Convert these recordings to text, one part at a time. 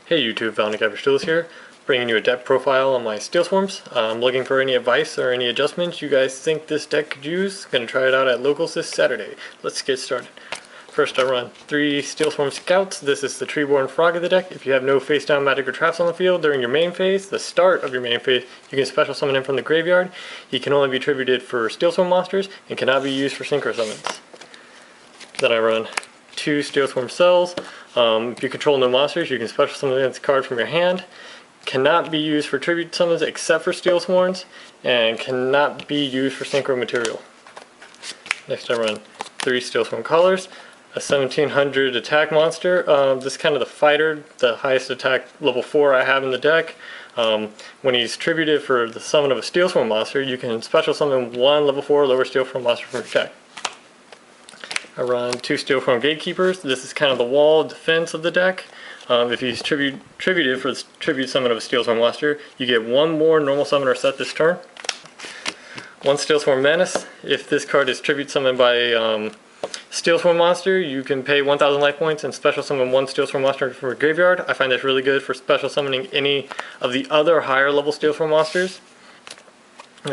Hey YouTube, Valnikaverageduelist here, bringing you a deck profile on my Steelswarms. I'm looking for any advice or any adjustments you guys think this deck could use. Gonna try it out at locals this Saturday. Let's get started. First I run 3 Steelswarm Scouts. This is the Treeborn Frog of the deck. If you have no face down magic or traps on the field during your main phase, the start of your main phase, you can special summon him from the graveyard. He can only be tributed for Steelswarm monsters and cannot be used for synchro summons. Then I run 2 Steelswarm Cells. If you control no monsters, you can special summon this card from your hand. Cannot be used for tribute summons except for Steelswarms, and cannot be used for synchro material. Next I run 3 Steelswarm Callers, a 1700 attack monster. This is kind of the fighter, the highest attack level 4 I have in the deck. When he's tributed for the summon of a Steelswarm monster, you can special summon 1 level 4 lower Steelswarm monster from your deck. I run 2 Steelswarm Gatekeepers. This is kind of the wall of defense of the deck. If he's tributed for the tribute summon of a Steelswarm monster, you get 1 more normal summoner set this turn. 1 Steelswarm Menace. If this card is tribute summoned by Steelswarm monster, you can pay 1000 life points and special summon 1 Steelswarm monster from your graveyard. I find this really good for special summoning any of the other higher level Steelswarm monsters. 2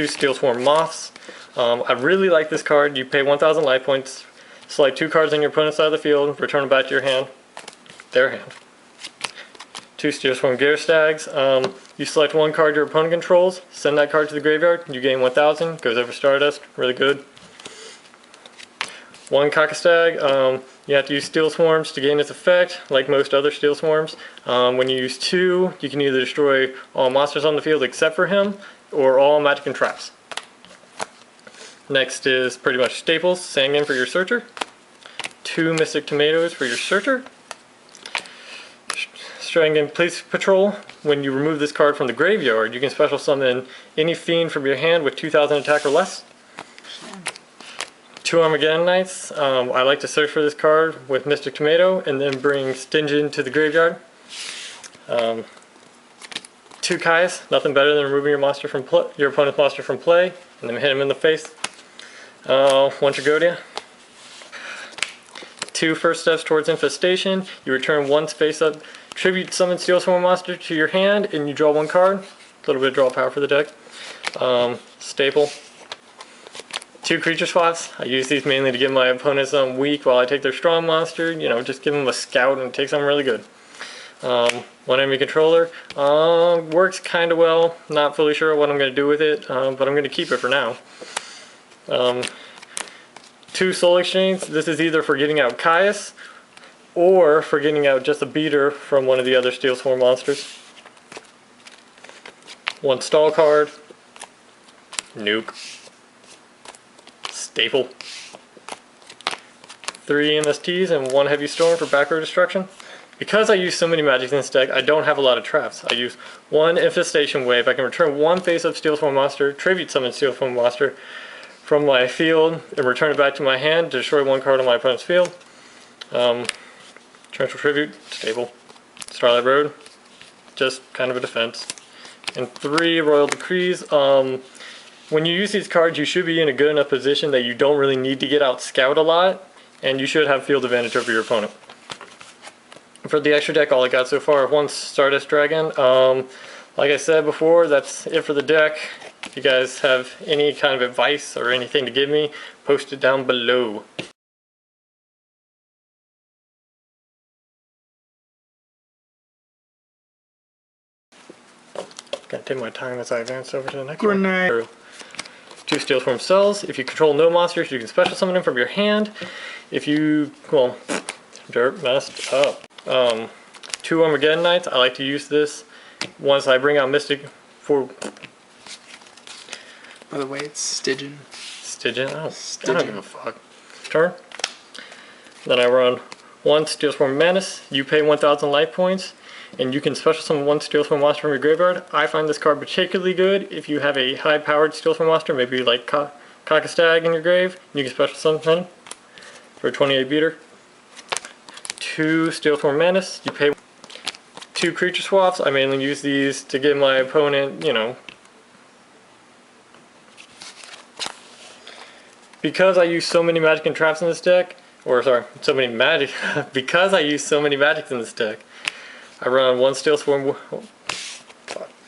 Steelswarm Moths. I really like this card. You pay 1000 life points, select 2 cards on your opponent's side of the field, return them back to your hand, their hand. 2 Steelswarm Stags. You select 1 card your opponent controls, send that card to the graveyard, you gain 1000, goes over Stardust, really good. 1 Stag. You have to use Steelswarms to gain its effect, like most other Steelswarms. When you use 2, you can either destroy all monsters on the field except for him, or all magic and traps. Next is pretty much staples. Sangin for your searcher. 2 Mystic Tomatoes for your searcher. Strangan Police Patrol. When you remove this card from the graveyard, you can special summon any fiend from your hand with 2000 attack or less. 2 Armageddon Knights. I like to search for this card with Mystic Tomato and then bring Stingin to the graveyard. 2 Kais. Nothing better than removing your opponent's monster from play and then hit him in the face. 1 Tragodia. 2 First Steps Towards Infestation. You return 1 face up tribute summon Steelswarm monster to your hand and you draw 1 card. A little bit of draw power for the deck. Staple. 2 creature swaps. I use these mainly to give my opponents weak while I take their strong monster. You know, just give them a scout and take something really good. 1 enemy controller. Works kind of well. Not fully sure what I'm going to do with it, but I'm going to keep it for now. 2 Soul Exchange. This is either for getting out Caius or for getting out just a beater from one of the other Steelswarm monsters. 1 stall card. Nuke. Staple. 3 MSTs and 1 Heavy Storm for back row destruction. Because I use so many magics in this deck, I don't have a lot of traps. I use 1 Infestation Wave. I can return 1 face-up Steelswarm monster, tribute summon Steelswarm monster from my field, and return it back to my hand to destroy 1 card on my opponent's field. Torrential Tribute, Stable. Starlight Road, just kind of a defense. And 3 Royal Decrees. When you use these cards, you should be in a good enough position that you don't really need to get out Scout a lot, and you should have field advantage over your opponent. For the extra deck, all I got so far, 1 Stardust Dragon. Like I said before, that's it for the deck. If you guys have any kind of advice or anything to give me, post it down below. Gonna take my time as I advance over to the next one. 2 Steelswarm Cells. If you control no monsters, you can special summon them from your hand. If you, well, dirt messed up. 2 Armageddon Knights. I like to use this once I bring out Mystic for... By the way, it's Stygian. Stygian? I don't give a fuck. Turn. Then I run 1 Steelswarm Menace. You pay 1000 life points, and you can special summon 1 Steelswarm monster from your graveyard. I find this card particularly good if you have a high-powered Steelswarm monster, maybe like Stag in your grave. You can special summon him for a 28 beater. 2 Steelswarm Menace. You pay 2 creature swaps. I mainly use these to give my opponent, you know, because I use so many magic and traps in this deck, or sorry, so many magic, because I use so many magics in this deck, I run one Steelswarm